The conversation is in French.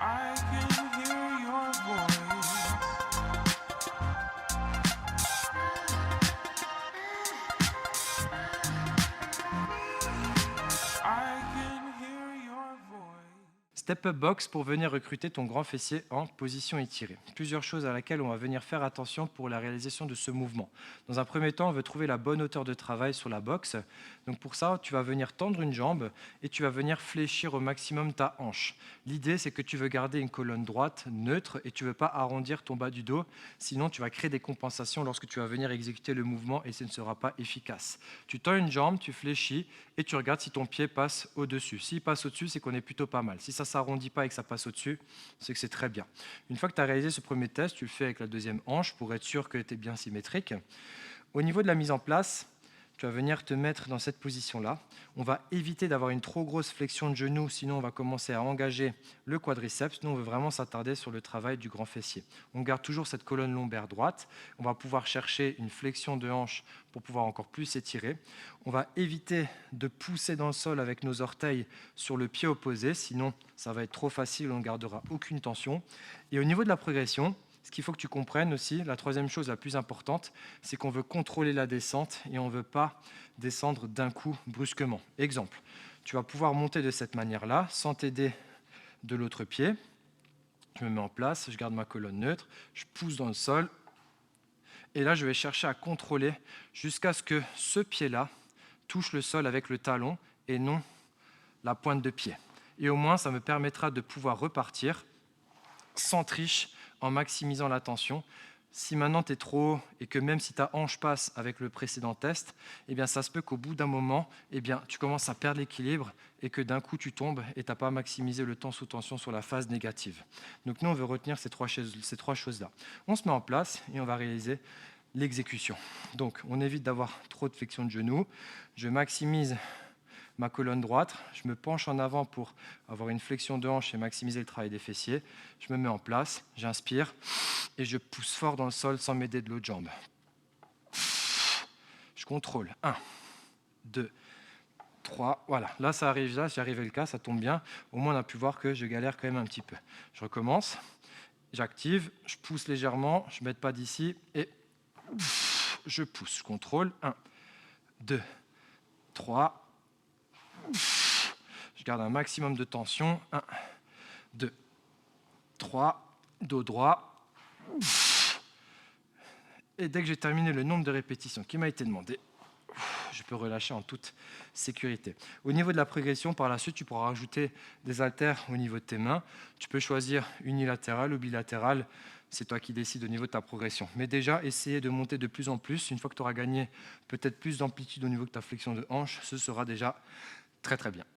I can hear your voice. I can hear your voice. Step Up Box pour venir recruter ton grand fessier en position étirée. Plusieurs choses à laquelle on va venir faire attention pour la réalisation de ce mouvement. Dans un premier temps, on veut trouver la bonne hauteur de travail sur la box. Donc pour ça, tu vas venir tendre une jambe et tu vas venir fléchir au maximum ta hanche. L'idée, c'est que tu veux garder une colonne droite, neutre, et tu ne veux pas arrondir ton bas du dos. Sinon, tu vas créer des compensations lorsque tu vas venir exécuter le mouvement et ce ne sera pas efficace. Tu tends une jambe, tu fléchis et tu regardes si ton pied passe au-dessus. S'il passe au-dessus, c'est qu'on est plutôt pas mal. Si ça ne s'arrondit pas et que ça passe au-dessus, c'est que c'est très bien. Une fois que tu as réalisé ce premier test, tu le fais avec la deuxième hanche pour être sûr que tu es bien symétrique. Au niveau de la mise en place, tu vas venir te mettre dans cette position-là. On va éviter d'avoir une trop grosse flexion de genou, sinon on va commencer à engager le quadriceps. Nous, on veut vraiment s'attarder sur le travail du grand fessier. On garde toujours cette colonne lombaire droite. On va pouvoir chercher une flexion de hanche pour pouvoir encore plus s'étirer. On va éviter de pousser dans le sol avec nos orteils sur le pied opposé, sinon ça va être trop facile, on ne gardera aucune tension. Et au niveau de la progression, ce qu'il faut que tu comprennes aussi, la troisième chose la plus importante, c'est qu'on veut contrôler la descente et on ne veut pas descendre d'un coup brusquement. Exemple, tu vas pouvoir monter de cette manière-là sans t'aider de l'autre pied. Je me mets en place, je garde ma colonne neutre, je pousse dans le sol et là je vais chercher à contrôler jusqu'à ce que ce pied-là touche le sol avec le talon et non la pointe de pied. Et au moins, ça me permettra de pouvoir repartir sans triche, en maximisant la tension. Si maintenant tu es trop haut et que même si ta hanche passe avec le précédent test, eh bien ça se peut qu'au bout d'un moment, eh bien, tu commences à perdre l'équilibre et que d'un coup tu tombes et tu n'as pas maximisé le temps sous tension sur la phase négative. Donc nous, on veut retenir ces trois choses-là. On se met en place et on va réaliser l'exécution. Donc on évite d'avoir trop de flexion de genou. Je maximise ma colonne droite, je me penche en avant pour avoir une flexion de hanche et maximiser le travail des fessiers. Je me mets en place, j'inspire et je pousse fort dans le sol sans m'aider de l'autre jambe. Je contrôle. 1, 2, 3. Voilà, là ça arrive, là, j'y arrivais le cas, ça tombe bien. Au moins on a pu voir que je galère quand même un petit peu. Je recommence, j'active, je pousse légèrement, je ne m'aide pas d'ici et je pousse. Je contrôle. 1, 2, 3. Je garde un maximum de tension. 1, 2, 3, dos droit. Et dès que j'ai terminé le nombre de répétitions qui m'a été demandé, je peux relâcher en toute sécurité. Au niveau de la progression, par la suite, tu pourras rajouter des haltères au niveau de tes mains. Tu peux choisir unilatéral ou bilatéral. C'est toi qui décides au niveau de ta progression. Mais déjà, essayer de monter de plus en plus. Une fois que tu auras gagné peut-être plus d'amplitude au niveau de ta flexion de hanche, ce sera déjà très très bien.